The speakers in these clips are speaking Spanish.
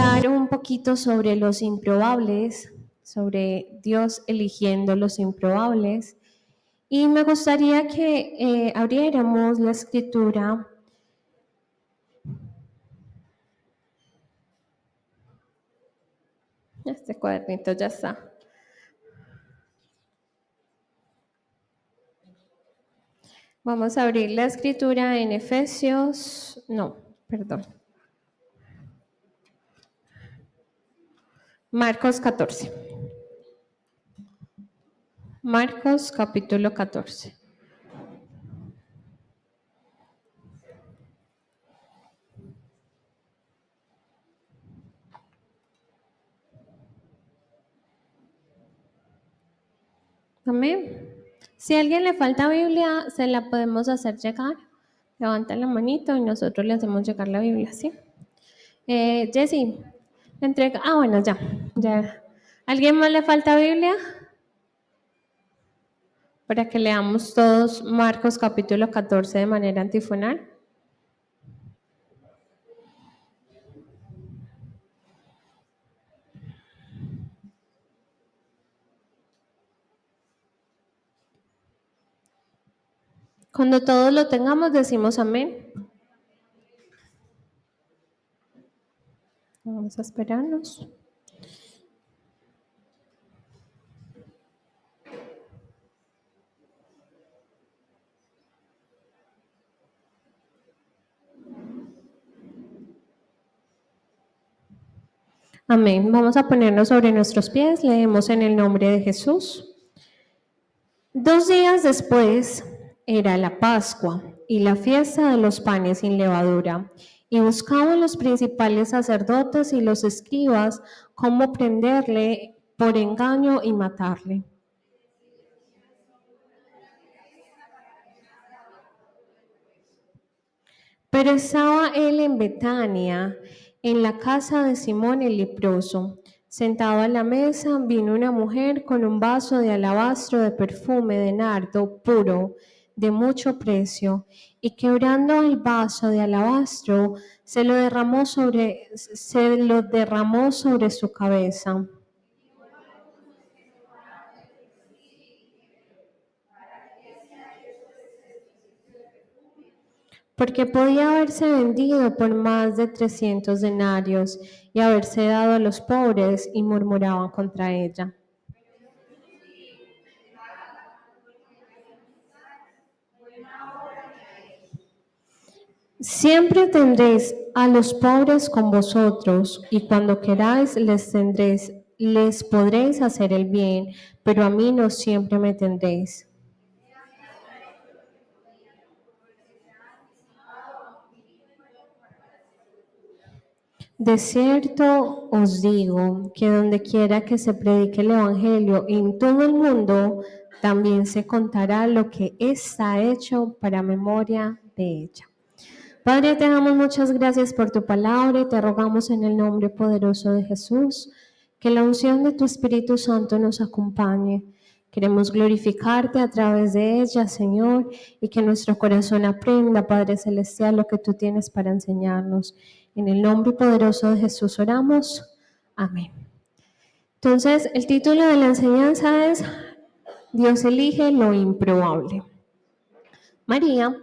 hablar un poquito sobre los improbables, sobre Dios eligiendo los improbables. Y me gustaría que abriéramos la escritura. Este cuadernito ya está. Vamos a abrir la escritura en Efesios, Marcos 14. Marcos capítulo 14. Amén. Si a alguien le falta Biblia, se la podemos hacer llegar. Levanta la manito y nosotros le hacemos llegar la Biblia, ¿sí? Jessy, entrega. Bueno, ya. ¿Alguien más le falta Biblia? Para que leamos todos Marcos capítulo 14 de manera antifonal. Cuando todos lo tengamos, decimos amén. Vamos a esperarnos. Amén. Vamos a ponernos sobre nuestros pies. Leemos en el nombre de Jesús. 2 días después era la Pascua y la fiesta de los panes sin levadura, y buscaban los principales sacerdotes y los escribas cómo prenderle por engaño y matarle. Pero estaba él en Betania, en la casa de Simón el leproso. Sentado a la mesa, vino una mujer con un vaso de alabastro de perfume de nardo puro, de mucho precio, y quebrando el vaso de alabastro, se lo derramó sobre su cabeza. Porque podía haberse vendido por más de 300 denarios y haberse dado a los pobres, y murmuraban contra ella. Siempre tendréis a los pobres con vosotros, y cuando queráis les podréis hacer el bien, pero a mí no siempre me tendréis. De cierto os digo que donde quiera que se predique el Evangelio en todo el mundo, también se contará lo que está hecho para memoria de ella. Padre, te damos muchas gracias por tu palabra y te rogamos en el nombre poderoso de Jesús que la unción de tu Espíritu Santo nos acompañe. Queremos glorificarte a través de ella, Señor, y que nuestro corazón aprenda, Padre Celestial, lo que tú tienes para enseñarnos. En el nombre poderoso de Jesús oramos. Amén. Entonces, el título de la enseñanza es Dios elige lo improbable. María,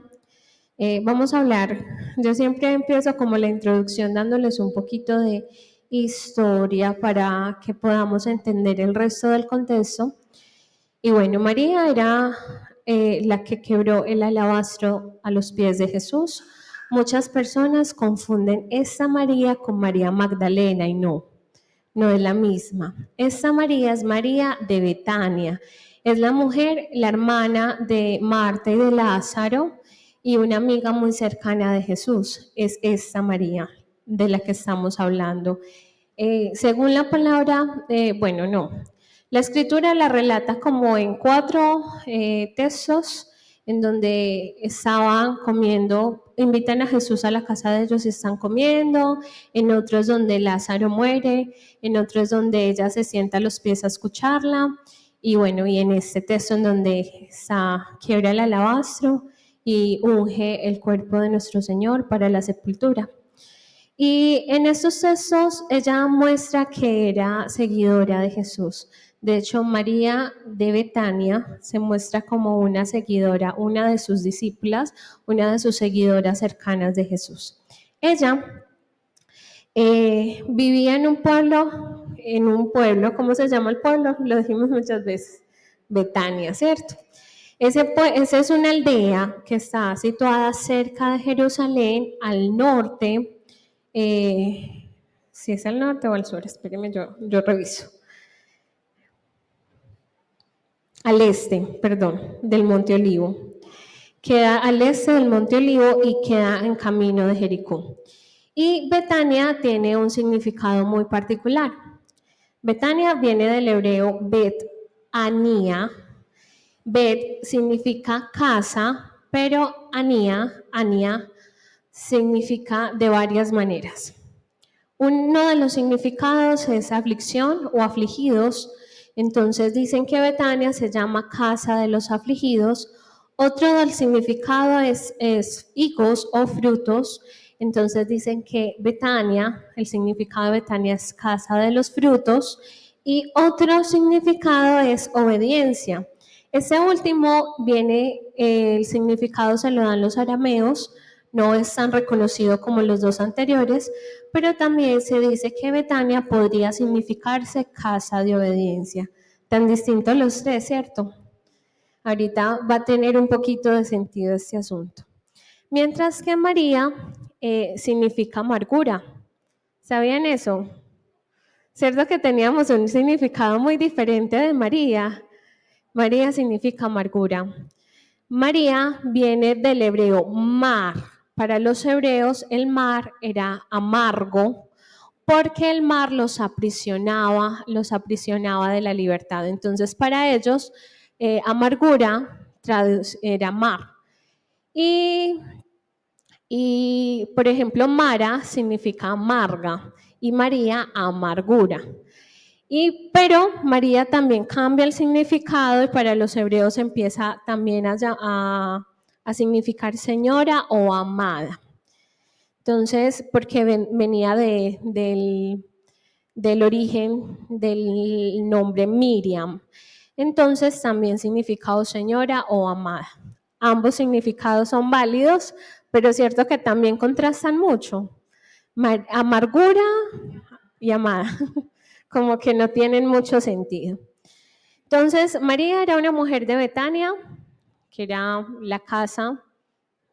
vamos a hablar, yo siempre empiezo como la introducción dándoles un poquito de historia para que podamos entender el resto del contexto. Y bueno, María era la que quebró el alabastro a los pies de Jesús. Muchas personas confunden esta María con María Magdalena y no es la misma. Esta María es María de Betania. Es la mujer, la hermana de Marta y de Lázaro y una amiga muy cercana de Jesús. Es esta María de la que estamos hablando. Según la palabra, la escritura la relata como en 4 textos en donde estaban comiendo, invitan a Jesús a la casa de ellos y están comiendo, en otros donde Lázaro muere, en otros donde ella se sienta a los pies a escucharla, y en este texto en donde quiebra el alabastro y unge el cuerpo de nuestro Señor para la sepultura. Y en estos textos ella muestra que era seguidora de Jesús. De hecho, María de Betania se muestra como una seguidora, una de sus discípulas, una de sus seguidoras cercanas de Jesús. Ella vivía en un pueblo, ¿cómo se llama el pueblo? Lo dijimos muchas veces, Betania, ¿cierto? Esa es una aldea que está situada cerca de Jerusalén, al norte. Si es al norte o al sur, espérenme, yo reviso. Al este, perdón, del Monte Olivo. Queda al este del Monte Olivo y queda en camino de Jericó. Y Betania tiene un significado muy particular. Betania viene del hebreo Bet-Anía. Bet significa casa, pero Anía significa de varias maneras. Uno de los significados es aflicción o afligidos. Entonces dicen que Betania se llama casa de los afligidos. Otro del significado es higos o frutos. Entonces dicen que Betania, el significado de Betania es casa de los frutos. Y otro significado es obediencia. Ese último el significado se lo dan los arameos. No es tan reconocido como los dos anteriores, pero también se dice que Betania podría significarse casa de obediencia. Tan distintos los tres, ¿cierto? Ahorita va a tener un poquito de sentido este asunto. Mientras que María significa amargura. ¿Sabían eso? ¿Cierto que teníamos un significado muy diferente de María? María significa amargura. María viene del hebreo mar. Para los hebreos el mar era amargo porque el mar los aprisionaba de la libertad. Entonces para ellos amargura era mar. Y por ejemplo Mara significa amarga y María amargura. Pero María también cambia el significado y para los hebreos empieza también a significar señora o amada. Entonces, porque venía del origen del nombre Miriam. Entonces también significa o señora o amada. Ambos significados son válidos, pero es cierto que también contrastan mucho. Amargura y amada. Como que no tienen mucho sentido. Entonces, María era una mujer de Betania, que era la casa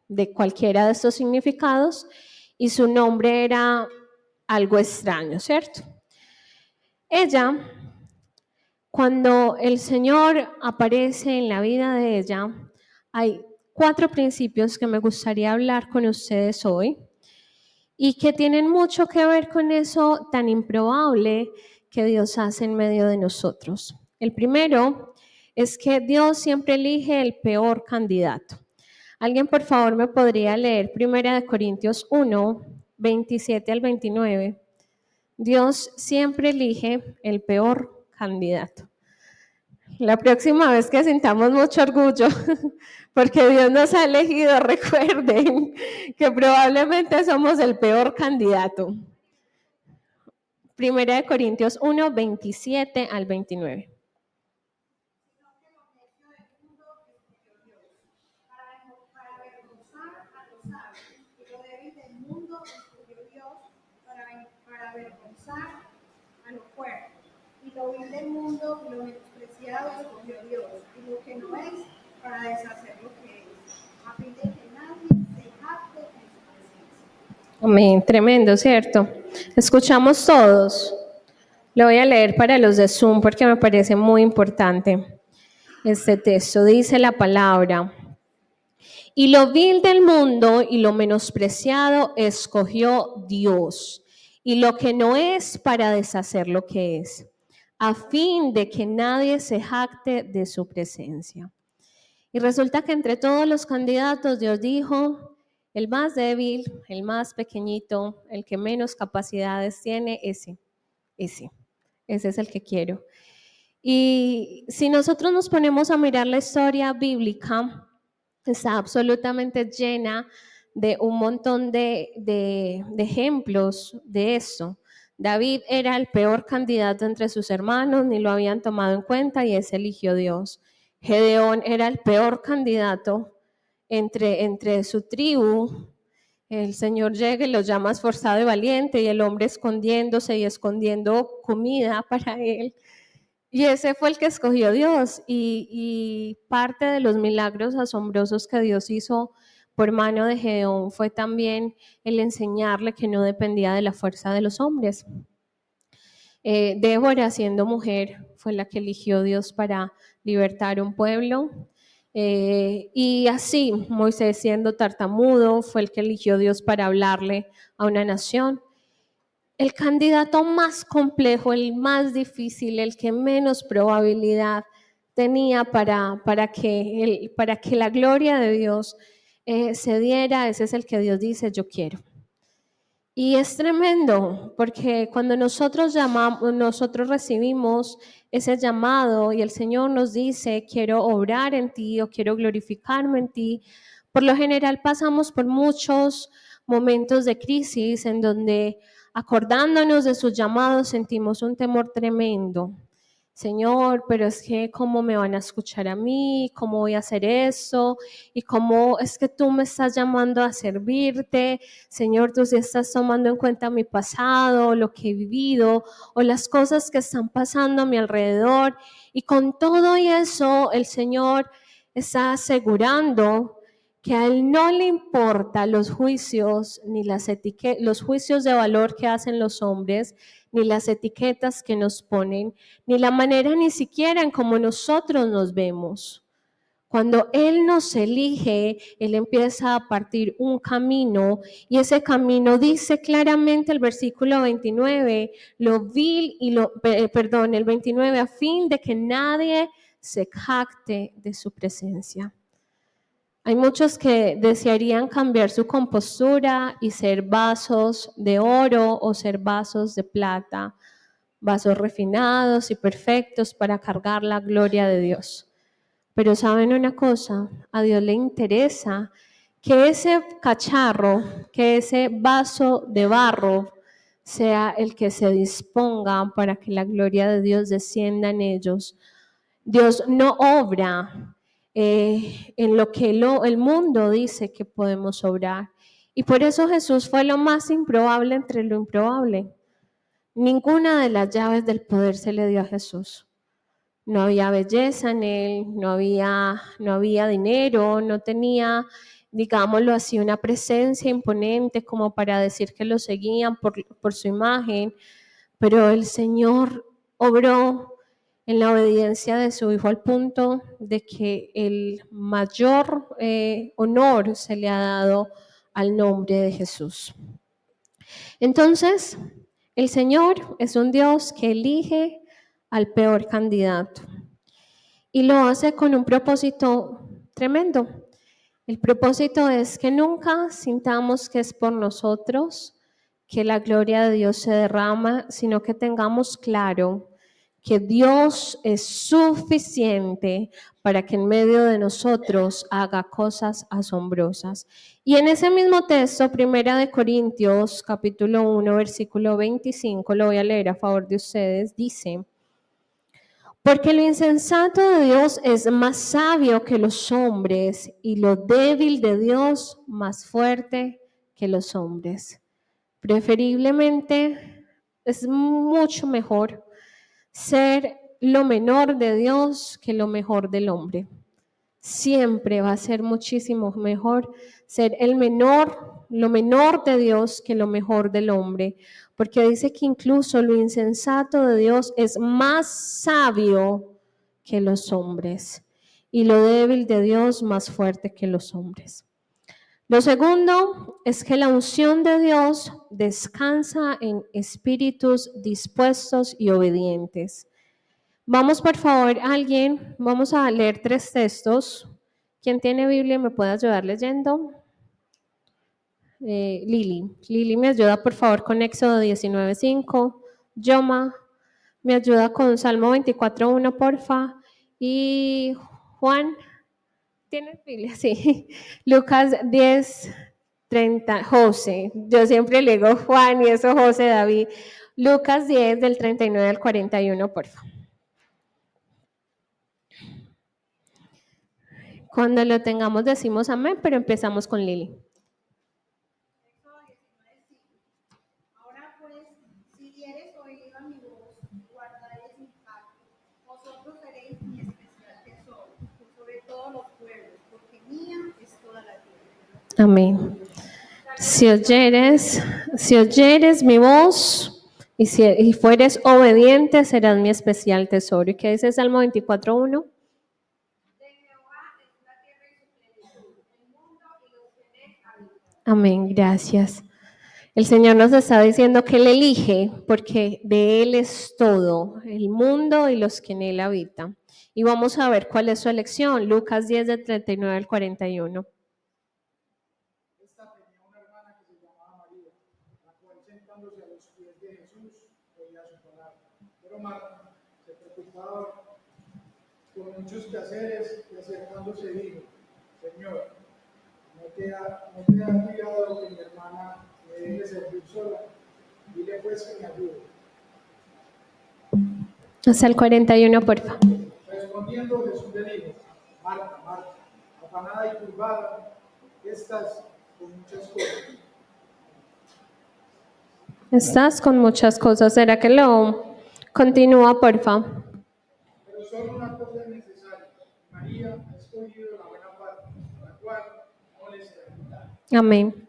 de cualquiera de estos significados, y su nombre era algo extraño, ¿cierto? Ella, cuando el Señor aparece en la vida de ella, hay 4 principios que me gustaría hablar con ustedes hoy y que tienen mucho que ver con eso tan improbable que Dios hace en medio de nosotros. El primero es que Dios siempre elige el peor candidato. ¿Alguien por favor me podría leer 1 Corintios 1, 27 al 29? Dios siempre elige el peor candidato. La próxima vez que sintamos mucho orgullo, porque Dios nos ha elegido, recuerden que probablemente somos el peor candidato. 1 Corintios 1, 27 al 29. Lo vil del mundo y lo menospreciado escogió Dios, y lo que no es, para deshacer lo que es, a fin de que nadie se jacte en su presencia. Amén, tremendo, ¿cierto? Escuchamos todos. Lo voy a leer para los de Zoom porque me parece muy importante. Este texto dice la palabra: y lo vil del mundo y lo menospreciado escogió Dios, y lo que no es, para deshacer lo que es, a fin de que nadie se jacte de su presencia. Y resulta que entre todos los candidatos Dios dijo: el más débil, el más pequeñito, el que menos capacidades tiene, ese es el que quiero. Y si nosotros nos ponemos a mirar la historia bíblica, está absolutamente llena de un montón de ejemplos de eso. David era el peor candidato entre sus hermanos, ni lo habían tomado en cuenta y ese eligió Dios. Gedeón era el peor candidato entre su tribu. El Señor llega y los llama esforzado y valiente y el hombre escondiéndose y escondiendo comida para él. Y ese fue el que escogió Dios y parte de los milagros asombrosos que Dios hizo por mano de Gedeón fue también el enseñarle que no dependía de la fuerza de los hombres. Débora, siendo mujer, fue la que eligió Dios para libertar un pueblo. Y así, Moisés, siendo tartamudo, fue el que eligió Dios para hablarle a una nación. El candidato más complejo, el más difícil, el que menos probabilidad tenía para que la gloria de Dios se diera, ese es el que Dios dice, yo quiero. Y es tremendo, porque cuando nosotros recibimos ese llamado y el Señor nos dice, quiero obrar en ti o quiero glorificarme en ti, por lo general pasamos por muchos momentos de crisis en donde acordándonos de sus llamados sentimos un temor tremendo. Señor, pero es que ¿cómo me van a escuchar a mí? ¿Cómo voy a hacer eso? ¿Y cómo es que tú me estás llamando a servirte? Señor, tú sí estás tomando en cuenta mi pasado, lo que he vivido o las cosas que están pasando a mi alrededor. Y con todo eso, el Señor está asegurando que a Él no le importa los juicios ni los juicios de valor que hacen los hombres, ni las etiquetas que nos ponen, ni la manera ni siquiera en cómo nosotros nos vemos. Cuando Él nos elige, Él empieza a partir un camino y ese camino dice claramente el versículo 29, el 29, a fin de que nadie se jacte de su presencia. Hay muchos que desearían cambiar su compostura y ser vasos de oro o ser vasos de plata, vasos refinados y perfectos para cargar la gloria de Dios. Pero ¿saben una cosa? A Dios le interesa que ese cacharro, que ese vaso de barro sea el que se disponga para que la gloria de Dios descienda en ellos. Dios no obra en lo que el mundo dice que podemos obrar. Y por eso Jesús fue lo más improbable entre lo improbable. Ninguna de las llaves del poder se le dio a Jesús. No había belleza en él, no había dinero, no tenía, digámoslo así, una presencia imponente como para decir que lo seguían por su imagen, pero el Señor obró en la obediencia de su Hijo al punto de que el mayor honor se le ha dado al nombre de Jesús. Entonces, el Señor es un Dios que elige al peor candidato y lo hace con un propósito tremendo. El propósito es que nunca sintamos que es por nosotros que la gloria de Dios se derrama, sino que tengamos claro que Dios es suficiente para que en medio de nosotros haga cosas asombrosas. Y en ese mismo texto, 1 Corintios, capítulo 1, versículo 25, lo voy a leer a favor de ustedes, dice: porque lo insensato de Dios es más sabio que los hombres y lo débil de Dios más fuerte que los hombres. Preferiblemente es mucho mejor ser lo menor de Dios que lo mejor del hombre. Siempre va a ser muchísimo mejor ser lo menor de Dios que lo mejor del hombre, porque dice que incluso lo insensato de Dios es más sabio que los hombres y lo débil de Dios más fuerte que los hombres. Lo segundo es que la unción de Dios descansa en espíritus dispuestos y obedientes. Vamos, por favor, vamos a leer 3 textos. ¿Quién tiene Biblia me puede ayudar leyendo? Lili me ayuda, por favor, con Éxodo 19:5. Yoma me ayuda con Salmo 24:1, porfa. Y Juan, ¿tienes Biblia? Sí. Lucas 10:3 José, yo siempre le digo Juan y eso José David. Lucas 10 del 39 al 41, por favor. Cuando lo tengamos decimos amén, pero empezamos con Lili. Éxodo 19:5. Ahora pues, si diereis oído a mi voz, guardaréis mi pacto, vosotros seréis mi especial tesoro sobre todos los pueblos, porque mía es toda la tierra. Amén. Si oyeres mi voz y fueres obediente, serás mi especial tesoro. ¿Y qué dice Salmo 24:1? De Jehová es la tierra y su plenitud, el mundo y los que en él habitan. Amén, gracias. El Señor nos está diciendo que Él elige porque de Él es todo, el mundo y los que en Él habitan. Y vamos a ver cuál es su elección. Lucas 10 del 39 al 41. Esta tenía una hermana que se llamaba María, la cual sentándose a los pies de Jesús oía su palabra. Pero Marta se preocupaba con muchos quehaceres y acercándose dijo: Señor, ¿no te ha cuidado que mi hermana me deje servir sola? Dile pues que me ayude. Hasta el 41, por favor. Respondiendo Jesús le dijo: Marta, Marta, afanada y turbada, estás con muchas cosas. Estás con muchas cosas. ¿Será que lo continúa, por favor? Pero solo una cosa es necesaria. María ha escogido la buena parte, la cual no le será quitada. Amén.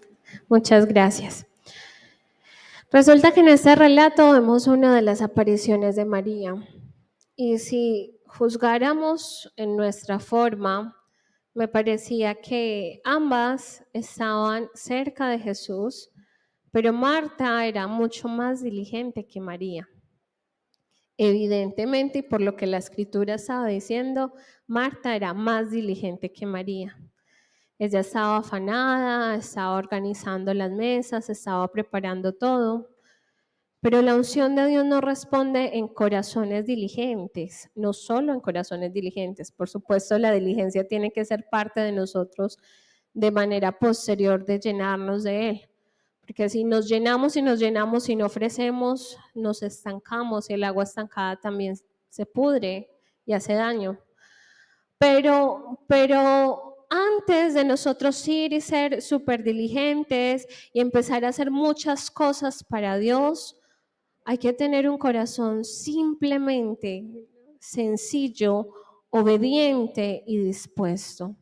Muchas gracias. Resulta que en este relato vemos una de las apariciones de María. Y si juzgáramos en nuestra forma, me parecía que ambas estaban cerca de Jesús, pero Marta era mucho más diligente que María. Evidentemente, y por lo que la escritura estaba diciendo, Marta era más diligente que María. Ella estaba afanada, estaba organizando las mesas, estaba preparando todo. Pero la unción de Dios no responde en corazones diligentes, no solo en corazones diligentes. Por supuesto, la diligencia tiene que ser parte de nosotros de manera posterior de llenarnos de Él. Porque si nos llenamos y no ofrecemos, nos estancamos y el agua estancada también se pudre y hace daño. Pero antes de nosotros ir y ser súper diligentes y empezar a hacer muchas cosas para Dios, hay que tener un corazón simplemente sencillo, obediente y dispuesto.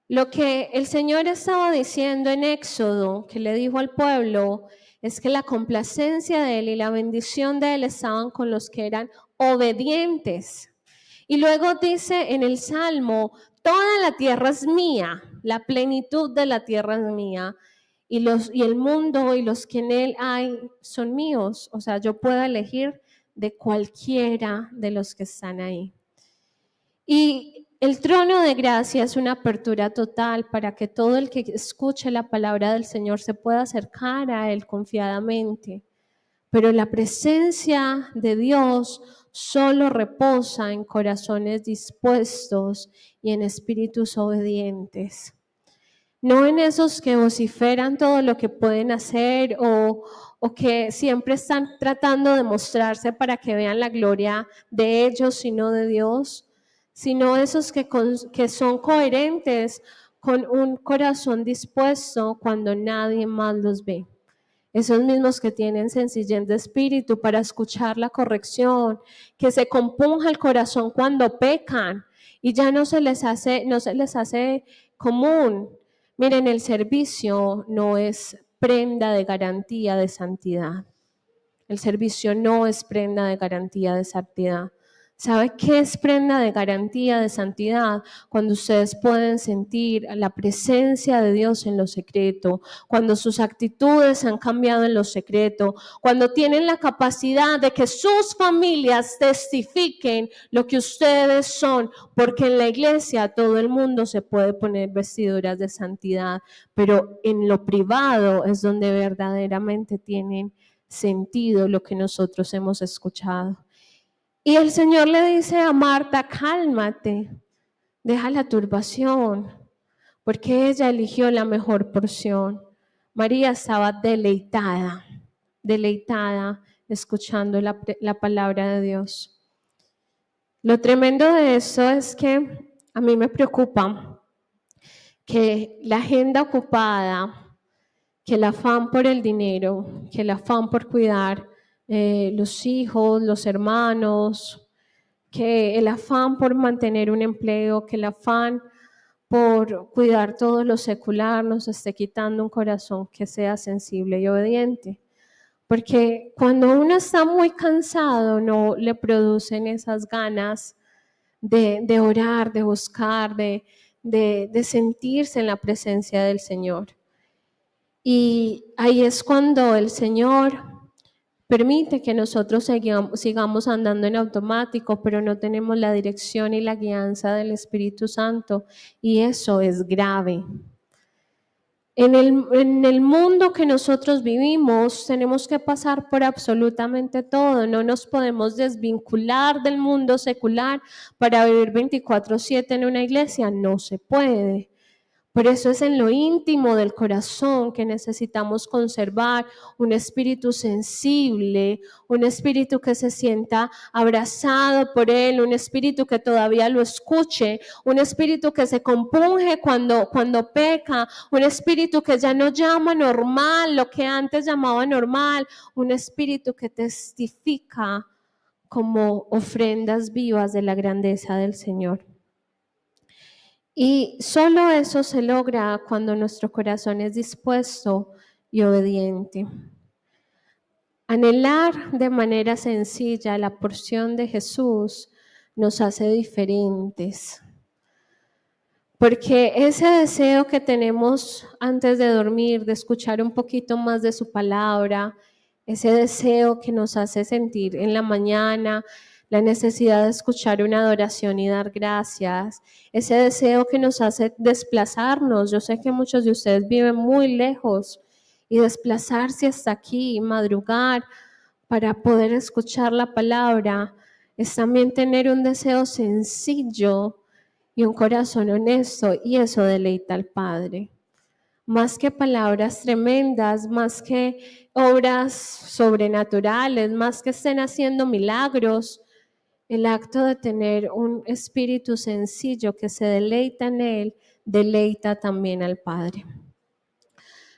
Lo que el Señor estaba diciendo en Éxodo, que le dijo al pueblo, es que la complacencia de Él y la bendición de Él estaban con los que eran obedientes. Y luego dice en el Salmo, toda la tierra es mía, la plenitud de la tierra es mía. Y el mundo y los que en él hay son míos. O sea, yo puedo elegir de cualquiera de los que están ahí. Y el trono de gracia es una apertura total para que todo el que escuche la palabra del Señor se pueda acercar a Él confiadamente. Pero la presencia de Dios solo reposa en corazones dispuestos y en espíritus obedientes. No en esos que vociferan todo lo que pueden hacer o que siempre están tratando de mostrarse para que vean la gloria de ellos, sino de Dios, sino esos que son coherentes con un corazón dispuesto cuando nadie más los ve. Esos mismos que tienen sencillez de espíritu para escuchar la corrección, que se compunja el corazón cuando pecan y ya no se les hace común. Miren, el servicio no es prenda de garantía de santidad. El servicio no es prenda de garantía de santidad. ¿Sabe qué es prenda de garantía de santidad? Cuando ustedes pueden sentir la presencia de Dios en lo secreto, cuando sus actitudes han cambiado en lo secreto, cuando tienen la capacidad de que sus familias testifiquen lo que ustedes son, porque en la iglesia todo el mundo se puede poner vestiduras de santidad, pero en lo privado es donde verdaderamente tienen sentido lo que nosotros hemos escuchado. Y el Señor le dice a Marta, cálmate, deja la turbación, porque ella eligió la mejor porción. María estaba deleitada escuchando la palabra de Dios. Lo tremendo de eso es que a mí me preocupa que la agenda ocupada, que el afán por el dinero, que el afán por cuidar los hijos, los hermanos, que el afán por mantener un empleo, que el afán por cuidar todo lo secular nos esté quitando un corazón que sea sensible y obediente. Porque cuando uno está muy cansado, no le producen esas ganas de orar, de buscar, de sentirse en la presencia del Señor. Y ahí es cuando el Señor permite que nosotros sigamos andando en automático, pero no tenemos la dirección y la guianza del Espíritu Santo, y eso es grave. En el mundo que nosotros vivimos tenemos que pasar por absolutamente todo, no nos podemos desvincular del mundo secular para vivir 24/7 en una iglesia, no se puede. Por eso es en lo íntimo del corazón que necesitamos conservar un espíritu sensible, un espíritu que se sienta abrazado por Él, un espíritu que todavía lo escuche, un espíritu que se compunge cuando peca, un espíritu que ya no llama normal lo que antes llamaba normal, un espíritu que testifica como ofrendas vivas de la grandeza del Señor. Y solo eso se logra cuando nuestro corazón es dispuesto y obediente. Anhelar de manera sencilla la porción de Jesús nos hace diferentes. Porque ese deseo que tenemos antes de dormir, de escuchar un poquito más de su palabra, ese deseo que nos hace sentir en la mañana, la necesidad de escuchar una adoración y dar gracias, ese deseo que nos hace desplazarnos. Yo sé que muchos de ustedes viven muy lejos y desplazarse hasta aquí y madrugar para poder escuchar la palabra es también tener un deseo sencillo y un corazón honesto, y eso deleita al Padre. Más que palabras tremendas, más que obras sobrenaturales, más que estén haciendo milagros, el acto de tener un espíritu sencillo que se deleita en Él, deleita también al Padre.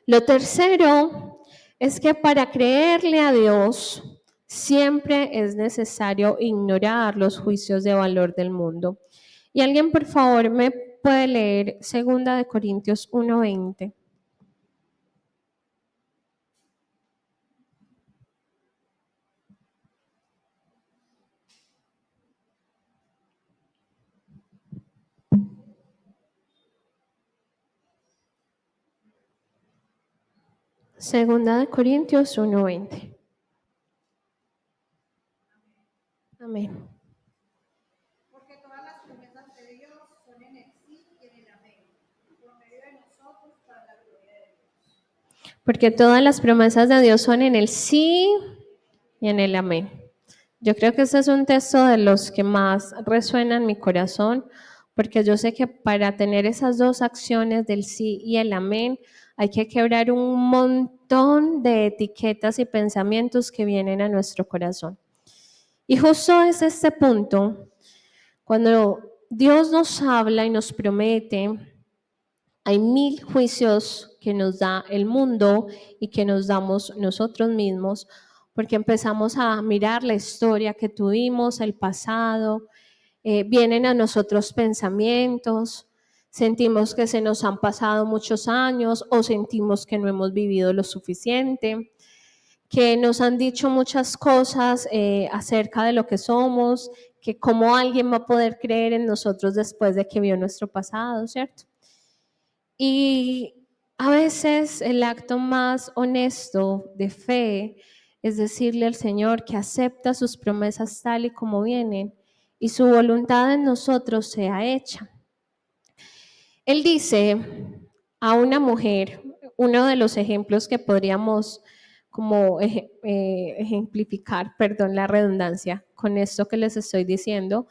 Lo tercero es que para creerle a Dios siempre es necesario ignorar los juicios de valor del mundo. Y alguien, por favor, me puede leer 2 Corintios 1:20. Segunda de Corintios 1:20. Amén. Porque todas las promesas de Dios son en el sí y en el amén, por medio de nosotros para la gloria de Dios. Porque todas las promesas de Dios son en el sí y en el amén. Yo creo que este es un texto de los que más resuena en mi corazón, porque yo sé que para tener esas dos acciones del sí y el amén, hay que quebrar un montón de etiquetas y pensamientos que vienen a nuestro corazón. Y justo es este punto, cuando Dios nos habla y nos promete, hay 1000 juicios que nos da el mundo y que nos damos nosotros mismos, porque empezamos a mirar la historia que tuvimos, el pasado, vienen a nosotros pensamientos, sentimos que se nos han pasado muchos años o sentimos que no hemos vivido lo suficiente, que nos han dicho muchas cosas acerca de lo que somos, que cómo alguien va a poder creer en nosotros después de que vio nuestro pasado, ¿cierto? Y a veces el acto más honesto de fe es decirle al Señor que acepta sus promesas tal y como vienen y su voluntad en nosotros sea hecha. Él dice a una mujer, uno de los ejemplos que podríamos como ejemplificar, perdón la redundancia, con esto que les estoy diciendo,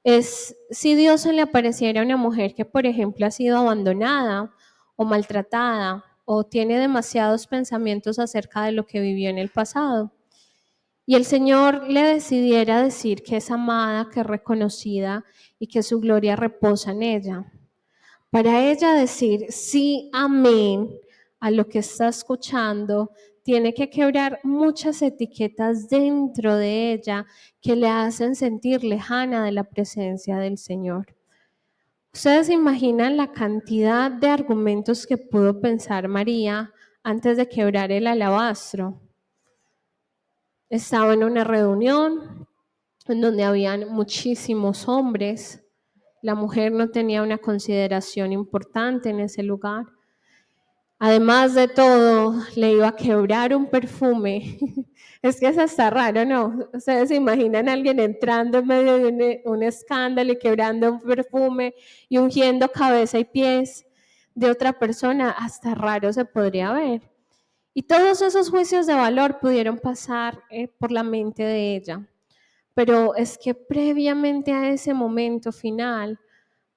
es si Dios se le apareciera a una mujer que, por ejemplo, ha sido abandonada o maltratada o tiene demasiados pensamientos acerca de lo que vivió en el pasado. Y el Señor le decidiera decir que es amada, que es reconocida y que su gloria reposa en ella. Para ella decir sí, amén, a lo que está escuchando, tiene que quebrar muchas etiquetas dentro de ella que le hacen sentir lejana de la presencia del Señor. ¿Ustedes se imaginan la cantidad de argumentos que pudo pensar María antes de quebrar el alabastro? Estaba en una reunión en donde habían muchísimos hombres. La mujer no tenía una consideración importante en ese lugar. Además de todo, le iba a quebrar un perfume. Es que es hasta raro, ¿no? Ustedes se imaginan a alguien entrando en medio de un escándalo y quebrando un perfume y ungiendo cabeza y pies de otra persona. Hasta raro se podría ver. Y todos esos juicios de valor pudieron pasar por la mente de ella. Pero es que previamente a ese momento final,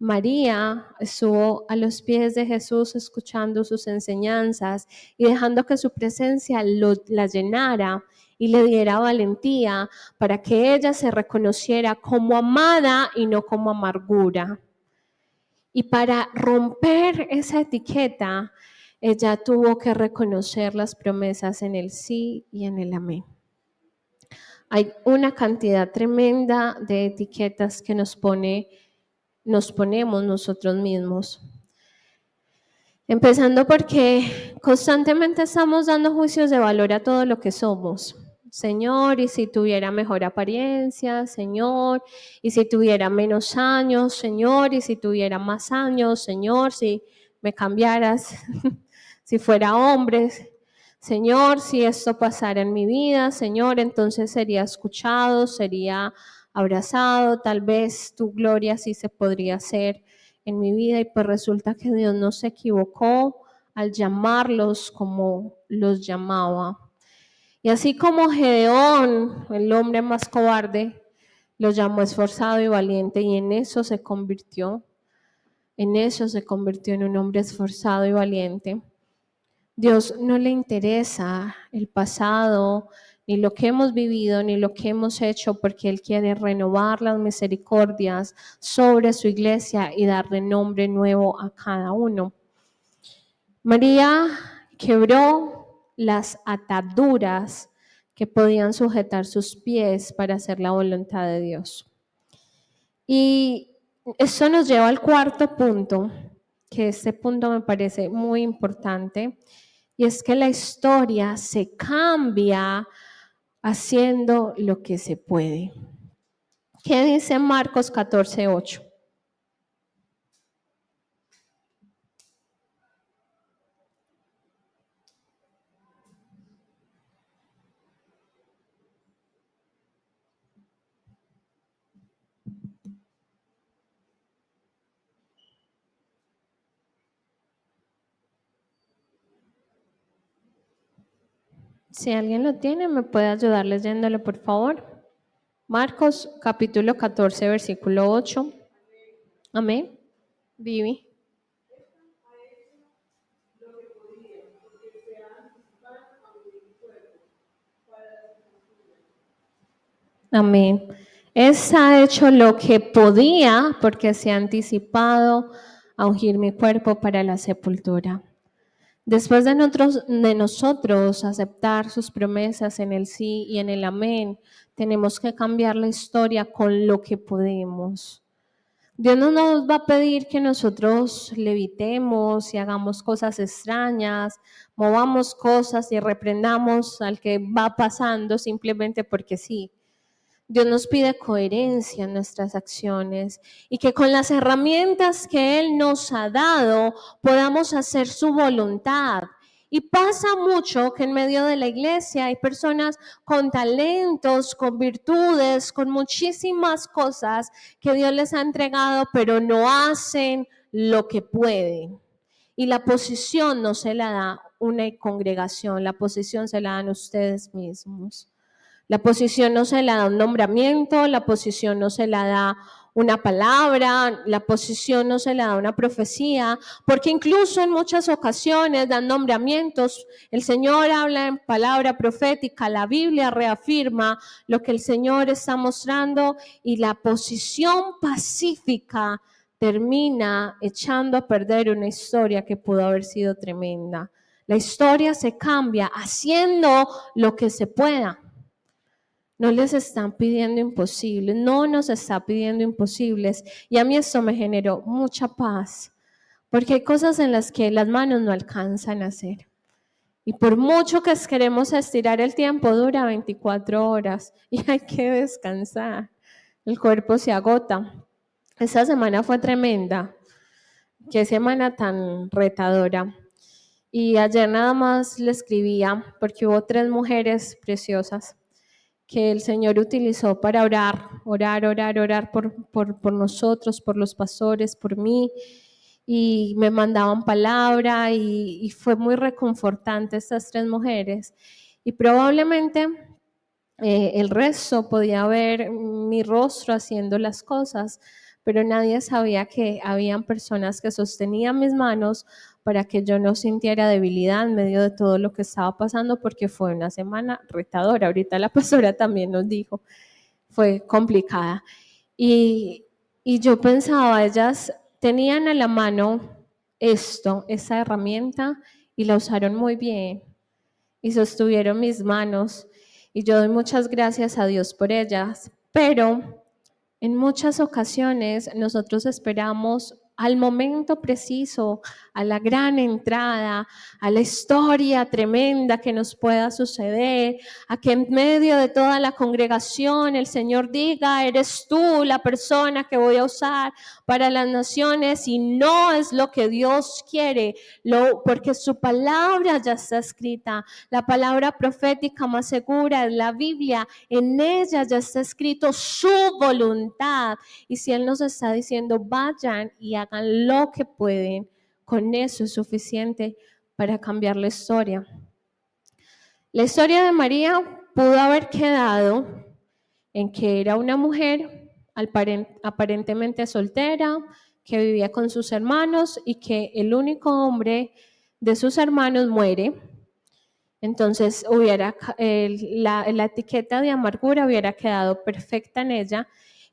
María estuvo a los pies de Jesús escuchando sus enseñanzas y dejando que su presencia la llenara y le diera valentía para que ella se reconociera como amada y no como amargura. Y para romper esa etiqueta, ella tuvo que reconocer las promesas en el sí y en el amén. Hay una cantidad tremenda de etiquetas que nos ponemos nosotros mismos. Empezando porque constantemente estamos dando juicios de valor a todo lo que somos. Señor, y si tuviera mejor apariencia, Señor, y si tuviera menos años, Señor, y si tuviera más años, Señor, si me cambiaras, si fuera hombre, Señor, si esto pasara en mi vida, Señor, entonces sería escuchado, sería abrazado, tal vez tu gloria sí se podría hacer en mi vida. Y pues resulta que Dios no se equivocó al llamarlos como los llamaba. Y así como Gedeón, el hombre más cobarde, lo llamó esforzado y valiente, y en eso se convirtió en un hombre esforzado y valiente. Dios no le interesa el pasado, ni lo que hemos vivido, ni lo que hemos hecho, porque Él quiere renovar las misericordias sobre su iglesia y darle nombre nuevo a cada uno. María quebró las ataduras que podían sujetar sus pies para hacer la voluntad de Dios. Y eso nos lleva al cuarto punto, que este punto me parece muy importante, y es que la historia se cambia haciendo lo que se puede. ¿Qué dice Marcos 14:8? Si alguien lo tiene, ¿me puede ayudar leyéndolo, por favor? Marcos capítulo 14, versículo 8. Amén. Vivi. Amén. Esa ha hecho lo que podía porque se ha anticipado a ungir mi cuerpo para la sepultura. Después de nosotros aceptar sus promesas en el sí y en el amén, tenemos que cambiar la historia con lo que podemos. Dios no nos va a pedir que nosotros levitemos y hagamos cosas extrañas, movamos cosas y reprendamos al que va pasando simplemente porque sí. Dios nos pide coherencia en nuestras acciones y que con las herramientas que Él nos ha dado podamos hacer su voluntad. Y pasa mucho que en medio de la iglesia hay personas con talentos, con virtudes, con muchísimas cosas que Dios les ha entregado, pero no hacen lo que pueden. Y la posición no se la da una congregación, la posición se la dan ustedes mismos. La posición no se la da un nombramiento, la posición no se la da una palabra, la posición no se le da una profecía, porque incluso en muchas ocasiones dan nombramientos. El Señor habla en palabra profética, la Biblia reafirma lo que el Señor está mostrando y la posición pacífica termina echando a perder una historia que pudo haber sido tremenda. La historia se cambia haciendo lo que se pueda. No les están pidiendo imposibles, no nos está pidiendo imposibles. Y a mí esto me generó mucha paz, porque hay cosas en las que las manos no alcanzan a hacer. Y por mucho que queremos estirar el tiempo, dura 24 horas y hay que descansar. El cuerpo se agota. Esta semana fue tremenda. Qué semana tan retadora. Y ayer nada más le escribía, porque hubo 3 mujeres preciosas que el Señor utilizó para orar por nosotros, por los pastores, por mí, y me mandaban palabra y fue muy reconfortante estas 3 mujeres. Y probablemente el resto podía ver mi rostro haciendo las cosas, pero nadie sabía que habían personas que sostenían mis manos para que yo no sintiera debilidad en medio de todo lo que estaba pasando, porque fue una semana retadora. Ahorita la pastora también nos dijo, fue complicada. Y yo pensaba, ellas tenían a la mano esa herramienta, y la usaron muy bien, y sostuvieron mis manos, y yo doy muchas gracias a Dios por ellas, pero en muchas ocasiones nosotros esperamos al momento preciso, a la gran entrada, a la historia tremenda que nos pueda suceder, a que en medio de toda la congregación el Señor diga, eres tú la persona que voy a usar para las naciones, y no es lo que Dios quiere, porque su palabra ya está escrita. La palabra profética más segura es la Biblia, en ella ya está escrito su voluntad, y si Él nos está diciendo vayan y hagan lo que pueden, con eso es suficiente para cambiar la historia. La historia de María pudo haber quedado en que era una mujer aparentemente soltera, que vivía con sus hermanos y que el único hombre de sus hermanos muere. Entonces la etiqueta de amargura hubiera quedado perfecta en ella,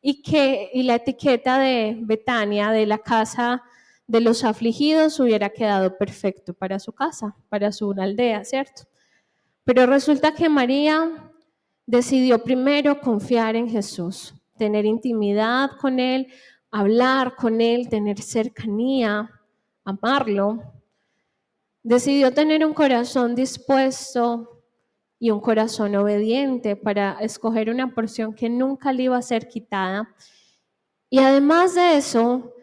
y la etiqueta de Betania, de la casa de los afligidos, hubiera quedado perfecto para su casa, para su aldea, ¿cierto? Pero resulta que María decidió primero confiar en Jesús, tener intimidad con Él, hablar con Él, tener cercanía, amarlo. Decidió tener un corazón dispuesto y un corazón obediente para escoger una porción que nunca le iba a ser quitada. Y además de eso,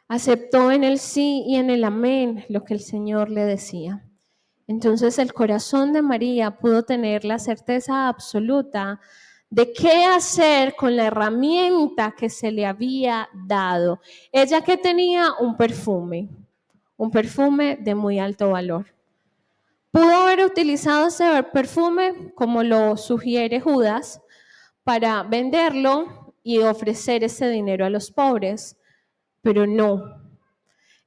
aceptó en el sí y en el amén lo que el Señor le decía. Entonces el corazón de María pudo tener la certeza absoluta de qué hacer con la herramienta que se le había dado. Ella que tenía un perfume de muy alto valor. Pudo haber utilizado ese perfume, como lo sugiere Judas, para venderlo y ofrecer ese dinero a los pobres, pero no.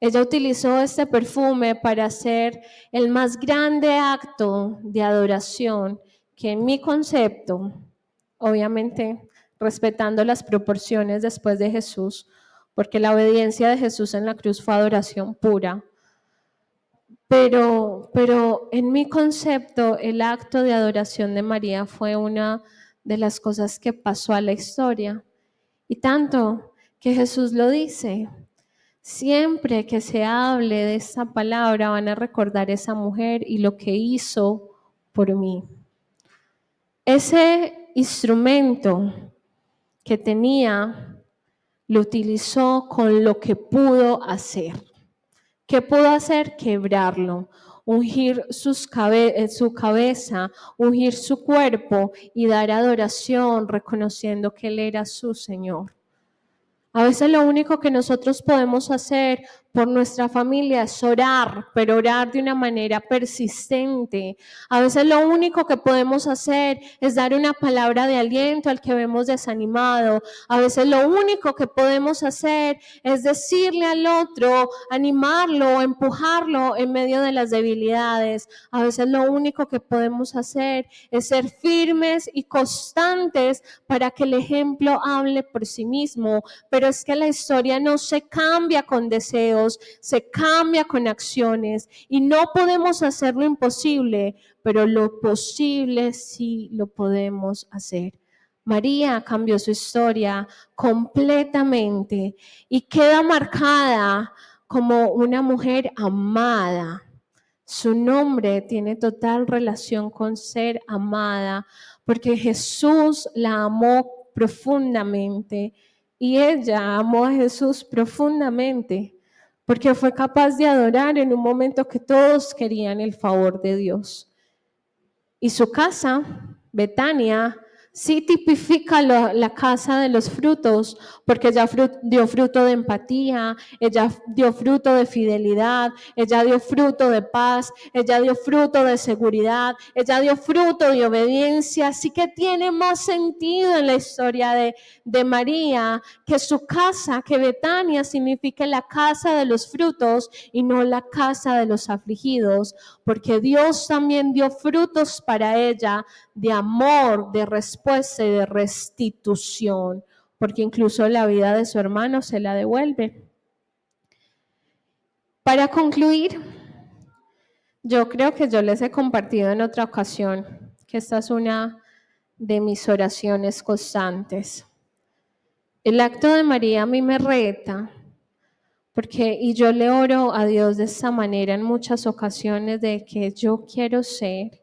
Ella utilizó este perfume para hacer el más grande acto de adoración que en mi concepto, obviamente respetando las proporciones después de Jesús, porque la obediencia de Jesús en la cruz fue adoración pura, pero en mi concepto el acto de adoración de María fue una de las cosas que pasó a la historia, y tanto que Jesús lo dice. Siempre que se hable de esta palabra van a recordar a esa mujer y lo que hizo por mí. Ese instrumento que tenía lo utilizó con lo que pudo hacer. ¿Qué pudo hacer? Quebrarlo, ungir su cabeza, ungir su cuerpo y dar adoración reconociendo que Él era su Señor. A veces lo único que nosotros podemos hacer por nuestra familia es orar, pero orar de una manera persistente. A veces lo único que podemos hacer es dar una palabra de aliento al que vemos desanimado. A veces lo único que podemos hacer es decirle al otro, animarlo, empujarlo en medio de las debilidades. A veces lo único que podemos hacer es ser firmes y constantes para que el ejemplo hable por sí mismo. Pero es que la historia no se cambia con deseos, se cambia con acciones y no podemos hacer lo imposible, pero lo posible sí lo podemos hacer. María cambió su historia completamente y queda marcada como una mujer amada. Su nombre tiene total relación con ser amada, porque Jesús la amó profundamente y ella amó a Jesús profundamente, porque fue capaz de adorar en un momento que todos querían el favor de Dios. Y su casa, Betania, sí tipifica la casa de los frutos, porque ella dio fruto de empatía, ella dio fruto de fidelidad, ella dio fruto de paz, ella dio fruto de seguridad, ella dio fruto de obediencia. Así que tiene más sentido en la historia de María que su casa, que Betania signifique la casa de los frutos y no la casa de los afligidos, porque Dios también dio frutos para ella de amor, de respuesta y de restitución, porque incluso la vida de su hermano se la devuelve. Para concluir, yo creo que yo les he compartido en otra ocasión que esta es una de mis oraciones constantes. El acto de María a mí me reta, y yo le oro a Dios de esta manera en muchas ocasiones, de que yo quiero ser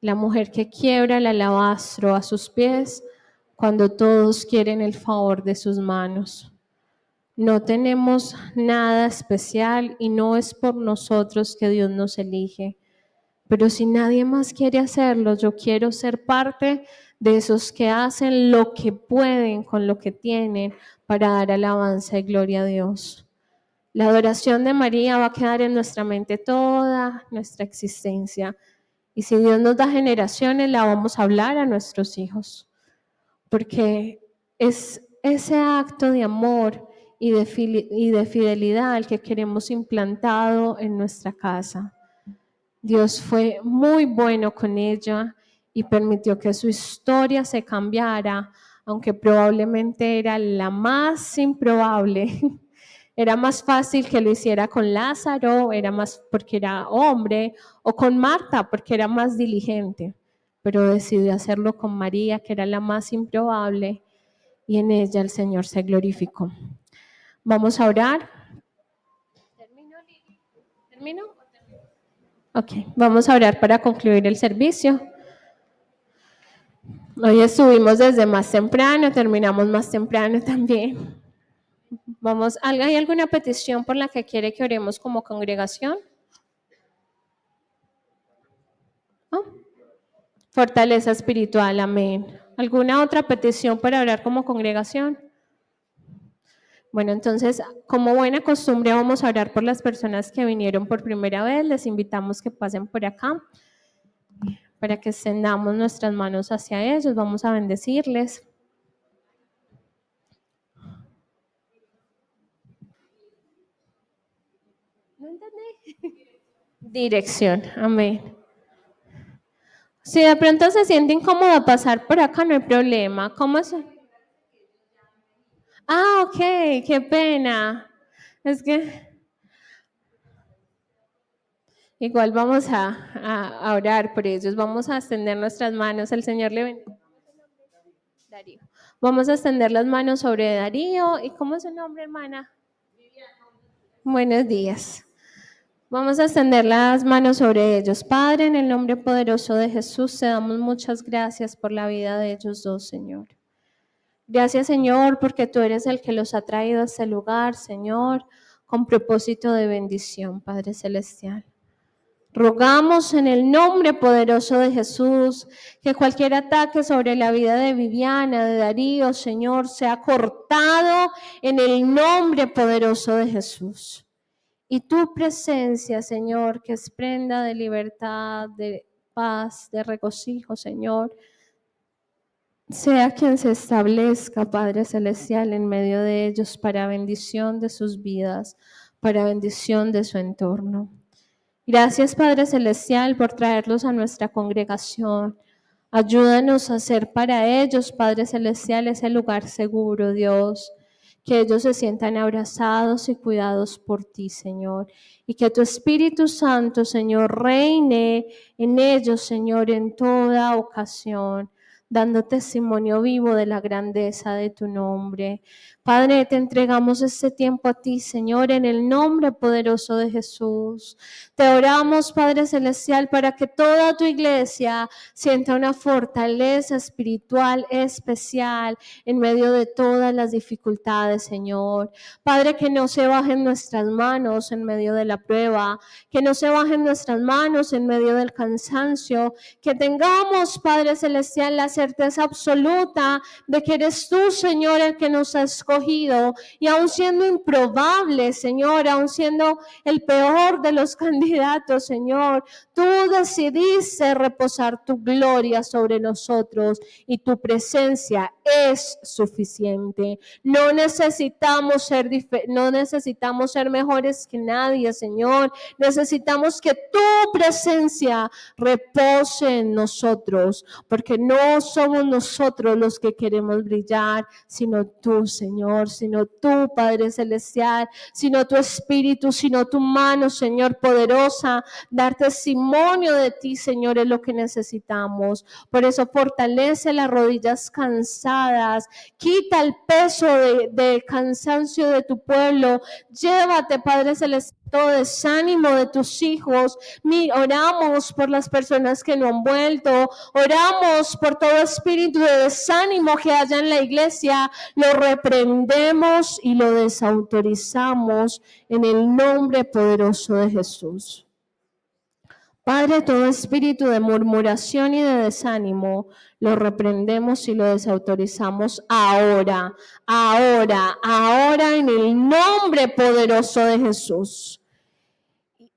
la mujer que quiebra el alabastro a sus pies cuando todos quieren el favor de sus manos. No tenemos nada especial y no es por nosotros que Dios nos elige. Pero si nadie más quiere hacerlo, yo quiero ser parte de esos que hacen lo que pueden con lo que tienen para dar alabanza y gloria a Dios. La adoración de María va a quedar en nuestra mente toda nuestra existencia. Y si Dios nos da generaciones, la vamos a hablar a nuestros hijos. Porque es ese acto de amor y de fidelidad el que queremos implantado en nuestra casa. Dios fue muy bueno con ella y permitió que su historia se cambiara, aunque probablemente era la más improbable. Era más fácil que lo hiciera con Lázaro, era más porque era hombre, o con Marta porque era más diligente, pero decidió hacerlo con María, que era la más improbable, y en ella el Señor se glorificó. Vamos a orar. ¿Termino? Ok, vamos a orar para concluir el servicio. Hoy estuvimos desde más temprano, terminamos más temprano también. ¿Hay alguna petición por la que quiere que oremos como congregación? ¿Oh? Fortaleza espiritual, amén. ¿Alguna otra petición para orar como congregación? Bueno, entonces, como buena costumbre, vamos a orar por las personas que vinieron por primera vez. Les invitamos que pasen por acá para que extendamos nuestras manos hacia ellos. Vamos a bendecirles. ¿No entendí? Dirección, amén. Si de pronto se siente incómodo pasar por acá, no hay problema. ¿Cómo es? Ah, ok, qué pena. Es que igual vamos a orar por ellos. Vamos a extender nuestras manos. El Señor le bendiga. Darío. Vamos a extender las manos sobre Darío. ¿Y cómo es su nombre, hermana? Buenos días. Vamos a extender las manos sobre ellos. Padre, en el nombre poderoso de Jesús, te damos muchas gracias por la vida de ellos dos, Señor. Gracias, Señor, porque tú eres el que los ha traído a este lugar, Señor, con propósito de bendición, Padre Celestial. Rogamos en el nombre poderoso de Jesús que cualquier ataque sobre la vida de Viviana, de Darío, Señor, sea cortado en el nombre poderoso de Jesús. Y tu presencia, Señor, que es prenda de libertad, de paz, de regocijo, Señor, sea quien se establezca, Padre Celestial, en medio de ellos para bendición de sus vidas, para bendición de su entorno. Gracias, Padre Celestial, por traerlos a nuestra congregación. Ayúdanos a hacer para ellos, Padre Celestial, ese lugar seguro, Dios. Que ellos se sientan abrazados y cuidados por ti, Señor. Y que tu Espíritu Santo, Señor, reine en ellos, Señor, en toda ocasión, dando testimonio vivo de la grandeza de tu nombre. Padre, te entregamos este tiempo a ti, Señor, en el nombre poderoso de Jesús. Te oramos, Padre Celestial, para que toda tu iglesia sienta una fortaleza espiritual especial en medio de todas las dificultades, Señor. Padre, que no se bajen nuestras manos en medio de la prueba, que no se bajen nuestras manos en medio del cansancio, que tengamos, Padre Celestial, la certeza absoluta de que eres tú, Señor, el que nos ha escogido, y aun siendo improbable, Señor, aun siendo el peor de los candidatos, Señor, tú decidiste reposar tu gloria sobre nosotros y tu presencia es suficiente. No necesitamos ser mejores que nadie, Señor. Necesitamos que tu presencia repose en nosotros, porque no somos nosotros los que queremos brillar, sino tú, Señor, sino tú, Padre Celestial, sino tu Espíritu, sino tu mano, Señor, poderosa. Dar testimonio de ti, Señor, es lo que necesitamos. Por eso fortalece las rodillas cansadas, quita el peso de cansancio de tu pueblo. Llévate, Padre Celestial, todo desánimo de tus hijos. Oramos por las personas que no han vuelto, oramos por todo espíritu de desánimo que haya en la iglesia. Lo reprendemos y lo desautorizamos en el nombre poderoso de Jesús. Padre, todo espíritu de murmuración y de desánimo, lo reprendemos y lo desautorizamos ahora en el nombre poderoso de Jesús.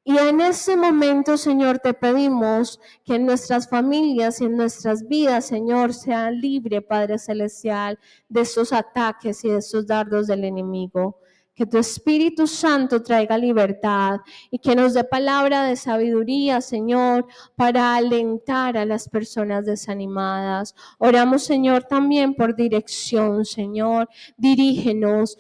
Y en ese momento, Señor, te pedimos que en nuestras familias y en nuestras vidas, Señor, sea libre, Padre Celestial, de esos ataques y de esos dardos del enemigo. Que tu Espíritu Santo traiga libertad y que nos dé palabra de sabiduría, Señor, para alentar a las personas desanimadas. Oramos, Señor, también por dirección, Señor. Dirígenos,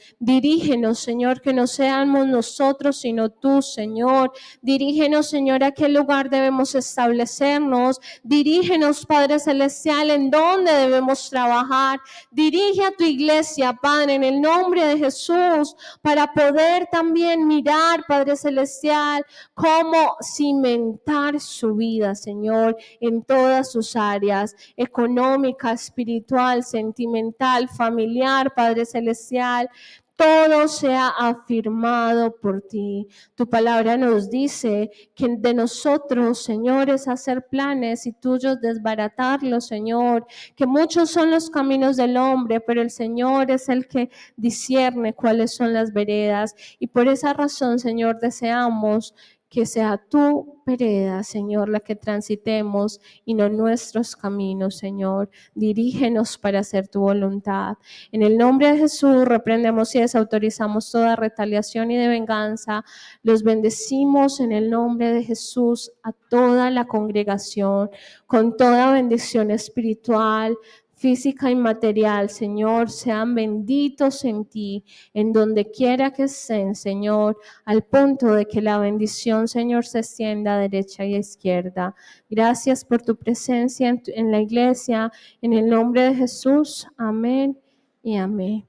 Señor, que no seamos nosotros, sino tú, Señor. Dirígenos, Señor, a qué lugar debemos establecernos. Dirígenos, Padre Celestial, en dónde debemos trabajar. Dirige a tu iglesia, Padre, en el nombre de Jesús, para poder también mirar, Padre Celestial, cómo cimentar su vida, Señor, en todas sus áreas, económica, espiritual, sentimental, familiar, Padre Celestial. Todo sea afirmado por ti. Tu palabra nos dice que de nosotros, Señor, es hacer planes y tuyos desbaratarlos, Señor. Que muchos son los caminos del hombre, pero el Señor es el que discierne cuáles son las veredas. Y por esa razón, Señor, deseamos que sea tu vereda, Señor, la que transitemos y no nuestros caminos, Señor. Dirígenos para hacer tu voluntad. En el nombre de Jesús reprendemos y desautorizamos toda retaliación y de venganza. Los bendecimos en el nombre de Jesús a toda la congregación con toda bendición espiritual, física y material, Señor, sean benditos en ti, en donde quiera que estén, Señor, al punto de que la bendición, Señor, se extienda a derecha y a izquierda. Gracias por tu presencia en la iglesia, en el nombre de Jesús. Amén y amén.